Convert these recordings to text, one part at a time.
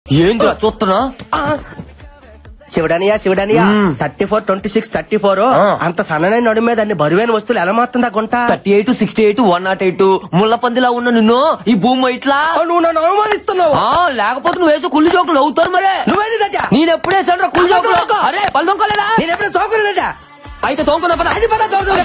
ఏంద్రా చూస్తున్నా? శివడానియా 34, 26, 34 అంత సన్ననైన నడు మీద అన్ని బరువైన వస్తువులు ఎలా మారుతుందా గుంట? 38, 68, 108 ముళ్ళ పందిలా ఉన్న నిన్ను ఈ భూమి ఇట్లా నువ్వు నన్ను అవమానిస్తున్నావు. లేకపోతే నువ్వు వేసే కుళ్ళు జోకులు అవుతారు మరే. నువ్వేది దట్టా? నేను ఎప్పుడేసాను కుళ్ళు జోకులు? అరే పళ్ళు తోముకోలేదా? నేను ఎప్పుడు తోకలేదట. అయితే తోముకుందా పద. అది పద తోకలే.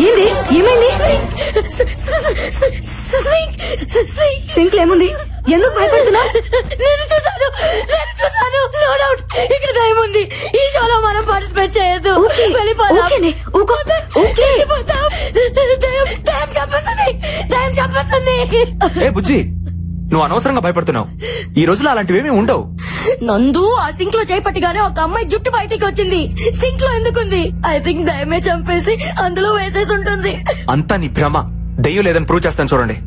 ఏంది? ఏమైంది? సింక్ ఏముంది? ఎందుకు భయపడుతున్నావు? నేను చూసాను. నో డౌట్ ఇక్కడ దయ్యం ఉంది. ఈ షోలో మనం పార్టిసిపేట్ చేయొద్దు. దయ్యం చంపేస్తుంది. ఏ బుజ్జి, నువ్వు అనవసరంగా భయపడుతున్నావు. ఈ రోజులో అలాంటివేమీ ఉండవు. నందు, ఆ సింక్ లో చేపట్టిగానే ఒక అమ్మాయి జుట్టు బయటికి వచ్చింది. సింక్ లో ఎందుకుంది? ఐ థింక్ దయ్యమే చంపేసి అందులో వేసేసి ఉంటుంది. అంతా నీ భ్రమ. దెయ్యం లేదని ప్రూవ్ చేస్తాను చూడండి.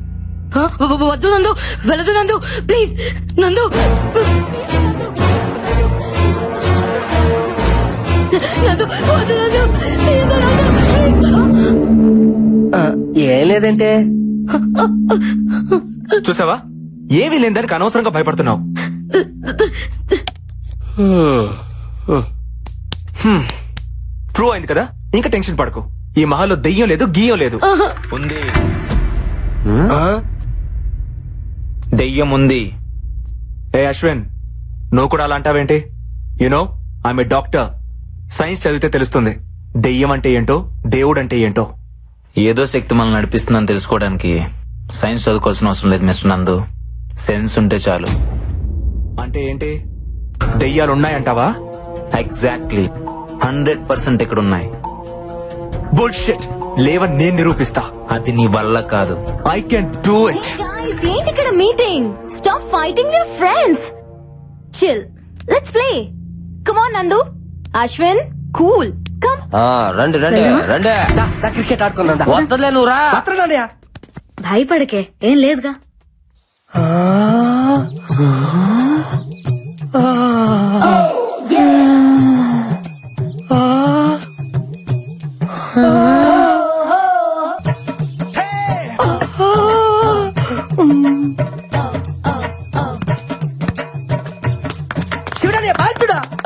వద్దు నందు, వెళ్ళదు నందు, ప్లీజ్ నందు. ఏం లేదంటే చూసావా, ఏమీ లేదని అనవసరంగా భయపడుతున్నావు. ప్రూవ్ అయింది కదా, ఇంకా టెన్షన్ పడకు. ఈ మహల్లో దెయ్యం లేదు, గీయం లేదు. ఉంది, దెయ్యం ఉంది. ఏ అశ్విన్, నువ్వు కూడా అలా అంటావేంటి? You know I'm a doctor. Science చదివితే తెలుస్తుంది దెయ్యం అంటే ఏంటో, దేవుడు అంటే ఏంటో. ఏదో శక్తి మనల్ని నడిపిస్తుందని తెలుసుకోవడానికి సైన్స్ చదువుకోవాల్సిన అవసరం లేదు మిస్టర్ నందు. సెన్స్ ఉంటే చాలు. అంటే ఏంటి? దెయ్యాలున్నాయంటావా? ఎగ్జాక్ట్లీ 100% ఇక్కడున్నాయి. బుల్షిట్. లేవని నేను నిరూపిస్తా. అది నీ వల్ల కాదు. I can do it. ఏంటి ఇక్కడ meeting? Stop fighting your friends. Chill, let's play. Come on నందు, అశ్విన్, కూల్, కమ్. రండి రండి రండి. క్రికెట్ ఆడుకుందా? వద్దలే నువ్వు రా. భయపడకే, ఏం లేదుగా.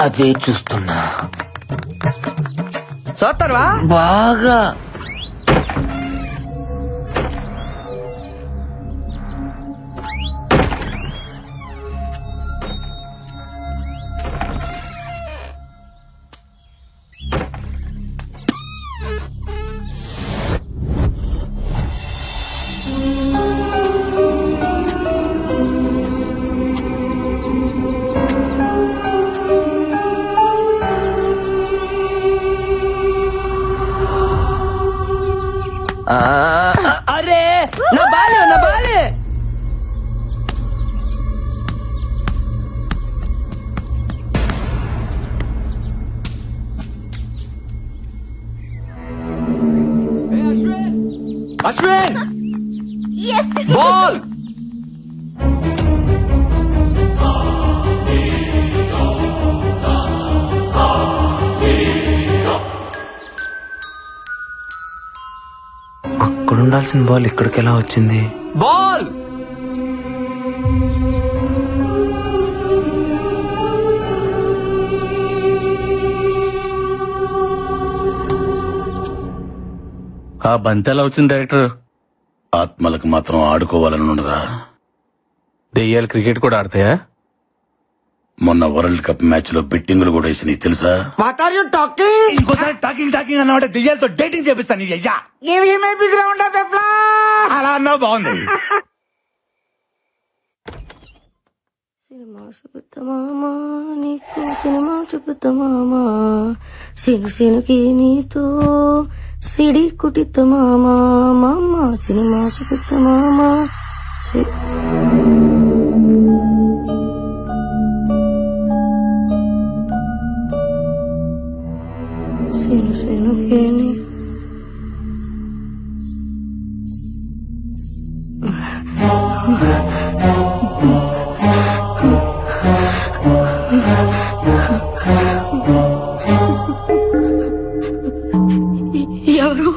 అదే చూస్తున్నా. చూస్తారువా బాగా. ఉండాల్సిన బాల్ ఇక్కడికి ఎలా వచ్చింది? బాల్ ఆ బంతి ఎలా వచ్చింది డైరెక్టర్? ఆత్మలకు మాత్రం ఆడుకోవాలని ఉండదా? దెయ్యాలు క్రికెట్ కూడా ఆడతాయా? మొన్న వరల్డ్ కప్ మ్యాచ్ లో బెట్టింగులు కూడా వేసినాయి తెలుసా? ఇంకోసారి టాకింగ్ అన్నమాట దెయ్యాలతో డేటింగ్ చేపిస్తాను. అయ్యా అలా అన్నా బాగుంది. సినిమా చూపుతామా నీకు సినిమా చూపుతామా సినుకి నీతో సిడి కుటితమామా మామ సినిమా చూపుతామా సినుకి ఎవరు?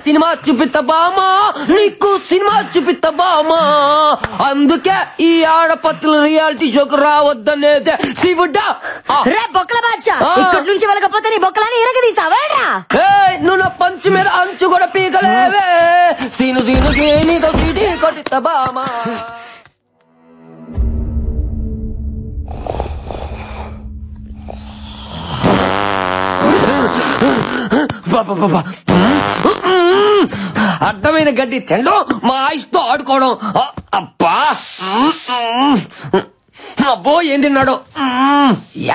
సినిమా చూపిస్తా బామా, నీకు సినిమా చూపిస్తా బామా. అందుకే ఈ ఆడపత్తుల రియాలిటీ షోకు రావద్దనేదే శివుడా. రే బొక్కల బాద్షా, ఇక్కడి నుంచి వెళ్ళకపోతే నీ బొక్కలని ఇరగదీస్తావా? నువ్వు నా పంచు మీద అంచు కూడా పీకలేవే. సీను నీతో సిటీ కొట్టిస్తా బామా. అడ్డమైన గడ్డి తినడం, మా ఆయుష్తో ఆడుకోవడం. అబ్బా అబ్బో ఏం తిన్నాడు.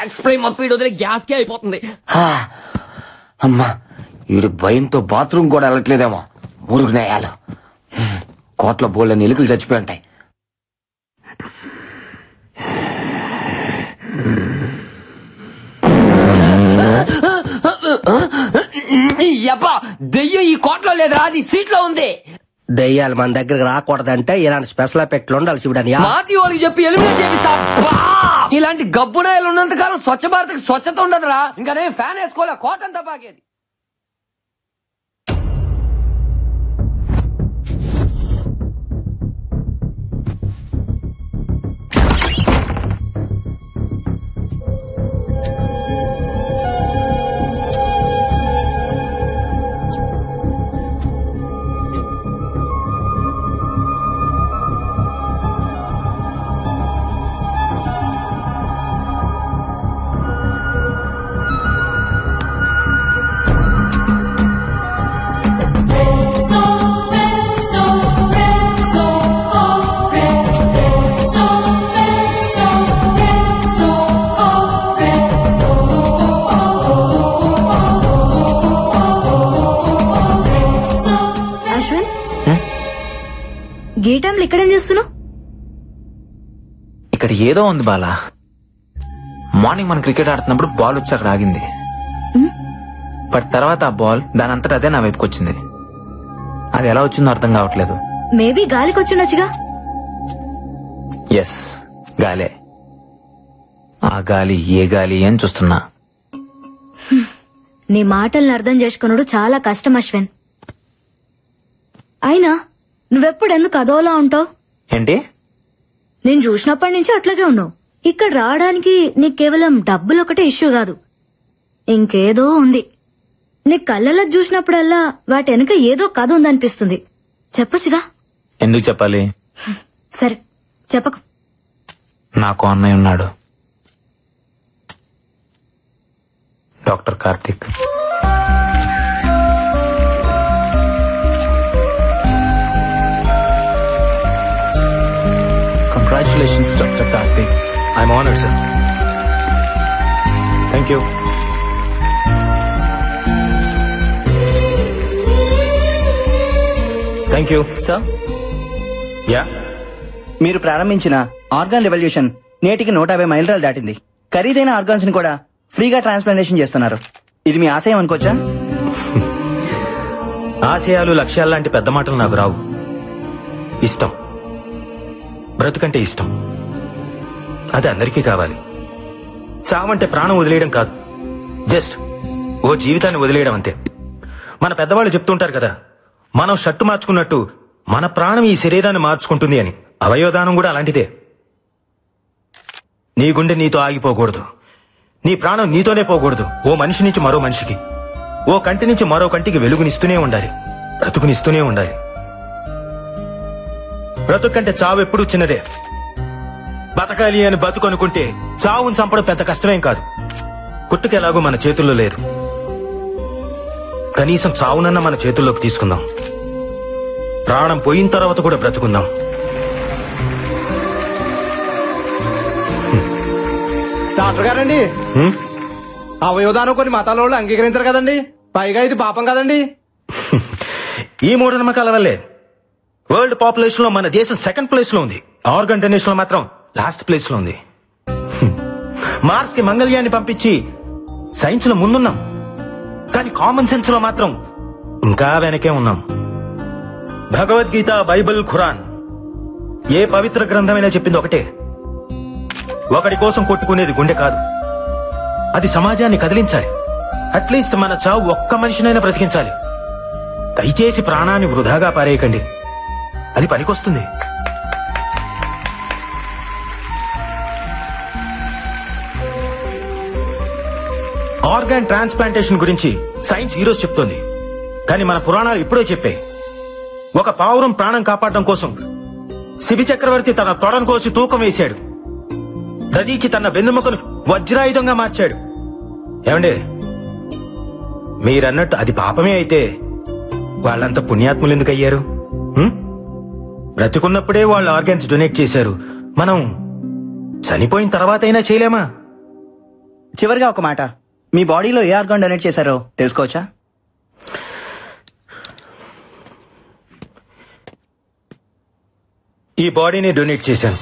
ఎక్స్ప్రై మొత్తం వీడు వదిలే గ్యాస్కే అయిపోతుంది. అమ్మా వీడు భయంతో బాత్రూమ్ కూడా వెళ్ళట్లేదేమో. మురుగు నేయాలు కోట్ల బోళ్ళని ఎలుకలు చచ్చిపోయి ఉంటాయి. అబ్బా దెయ్యం ఈ కోట్లో లేదురా, అది సీట్లో ఉంది. దెయ్యాలు మన దగ్గరకు రాకూడదంటే ఇలాంటి స్పెషల్ ఎఫెక్ట్లు ఉండాలి శివుడని. మాటి వాళ్ళకి చెప్పి ఎలిమినేట్ చేపిస్తా. ఇలాంటి గబ్బునాయలు ఉన్నంత కాలం స్వచ్ఛ భారత్ స్వచ్ఛత ఉండదురా. ఇంకా నేను ఫ్యాన్ వేసుకోలే, కోటంతా బాగేది. గేటంలో ఇక్కడేం చేస్తున్నావు? ఇక్కడ ఏదో ఉంది బాలా. మార్నింగ్ మనం క్రికెట్ ఆడుతున్నప్పుడు బాల్ వచ్చి అక్కడ ఆగింది. బట్ తర్వాత ఆ బాల్ దాని అంతటా అదే నా వైపుకి వచ్చింది. అది ఎలా వచ్చిందో అర్థం కావట్లేదు. మేబీ గాలికి వచ్చిండొచ్చుగా. ఎస్ గాలే. ఆ గాలి ఏ గాలి అని చూస్తున్నా. నీ మాటల్ని అర్థం చేసుకున్నాడు చాలా కష్టం అశ్విన్. అయినా నువ్వెప్పుడు ఎందుకు అదోలా ఉంటావు? ఏంటి? నేను చూసినప్పటి నుంచి అట్లాగే ఉన్నావు. ఇక్కడ రావడానికి నీకు కేవలం డబ్బులు ఒకటే ఇష్యూ కాదు, ఇంకేదో ఉంది. నీ కళ్ళలో చూసినప్పుడల్లా వాటి వెనక ఏదో కథ ఉందనిపిస్తుంది. చెప్పొచ్చుగా. ఎందుకు చెప్పాలి? సరే చెప్పకు. నాకు అన్నయ్య ఉన్నాడు, doctor Karthik. Congratulations doctor Karthik. I'm honoured sir. Thank you. Thank you sir. Yeah, మీరు ప్రారంభించిన ఆర్గాన్ రెవల్యూషన్ నేటికి 150 మైలురాలు దాటింది. ఖరీదైన ఆర్గాన్స్ ని కూడా ఫ్రీగా ట్రాన్స్ప్లాంటేషన్ చేస్తున్నారు. ఇది మీ ఆశయం అనుకోవచ్చా? ఆశయాలు లక్ష్యాలు లాంటి పెద్ద మాటలు నాకు రావు. ఇష్టం, బ్రతుకంటే ఇష్టం. అది అందరికీ కావాలి. చావంటే ప్రాణం వదిలేయడం కాదు, జస్ట్ ఓ జీవితాన్ని వదిలేయడం అంతే. మన పెద్దవాళ్ళు చెప్తుంటారు కదా, మనం షర్టు మార్చుకున్నట్టు మన ప్రాణం ఈ శరీరాన్ని మార్చుకుంటుంది అని. అవయవదానం కూడా అలాంటిదే. నీ గుండె నీతో ఆగిపోకూడదు, నీ ప్రాణం నీతోనే పోకూడదు. ఓ మనిషి నుంచి మరో మనిషికి, ఓ కంటి నుంచి మరో కంటికి వెలుగునిస్తూనే ఉండాలి, బ్రతుకునిస్తూనే ఉండాలి. బ్రతుకు కంటే చావు ఎప్పుడూ చిన్నదే. బతకాలి అని బతుకు అనుకుంటే చావును చంపడం పెద్ద కష్టమేం కాదు. పుట్టుకెలాగూ మన చేతుల్లో లేదు. కనీసం చావునన్న మన చేతుల్లోకి తీసుకుందాం. ప్రాణం పోయిన తర్వాత కూడా బ్రతుకుందాం. డాక్టర్ గారండి, అవయవదానం కొన్ని మతాల వాళ్ళు అంగీకరించారు కదండి, పైగా ఇది పాపం కదండి. ఈ మూఢనమ్మకాల వల్లే వరల్డ్ పాపులేషన్ లో మన దేశం సెకండ్ ప్లేస్ లో ఉంది. ఆర్గన్ డొనేషన్ లో మాత్రం లాస్ట్ ప్లేస్ లో ఉంది. మార్స్ కి మంగళ్యాన్ని పంపించి సైన్స్ లో ముందున్నాం, కానీ కామన్ సెన్స్ లో మాత్రం ఇంకా వెనకే ఉన్నాం. భగవద్గీత, బైబిల్, ఖురాన్ ఏ పవిత్ర గ్రంథమైనా చెప్పింది ఒకటే, ఒకడి కోసం కొట్టుకునేది గుండె కాదు, అది సమాజాన్ని కదిలించాలి. అట్లీస్ట్ మన చావు ఒక్క మనిషినైనా బ్రతికించాలి. దయచేసి ప్రాణాన్ని వృధాగా పారేయకండి, అది పనికొస్తుంది. ఆర్గాన్ ట్రాన్స్ప్లాంటేషన్ గురించి సైన్స్ ఈరోజు చెప్తోంది, కానీ మన పురాణాలు ఇప్పుడే చెప్పాయి. ఒక పావురం ప్రాణం కాపాడడం కోసం శిబి చక్రవర్తి తన తొడను కోసి తూకం వేశాడు. దదీకి తన వెన్నుముకను వజ్రాయుధంగా మార్చాడు. ఏమండే, మీరన్నట్టు అది పాపమే అయితే వాళ్ళంతా పుణ్యాత్ములు ఎందుకు అయ్యారు? బ్రతికున్నప్పుడే వాళ్ళు ఆర్గాన్స్ డొనేట్ చేశారు, మనం చనిపోయిన తర్వాత అయినా చేయలేమా? చివరిగా ఒక మాట, మీ బాడీలో ఏ ఆర్గాన్ డొనేట్ చేశారో తెలుసుకోవచ్చా? ఈ బాడీని డొనేట్ చేశాను.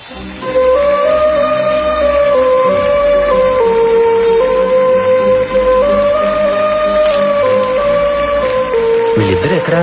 వీళ్ళిద్దరు ఎక్కడా?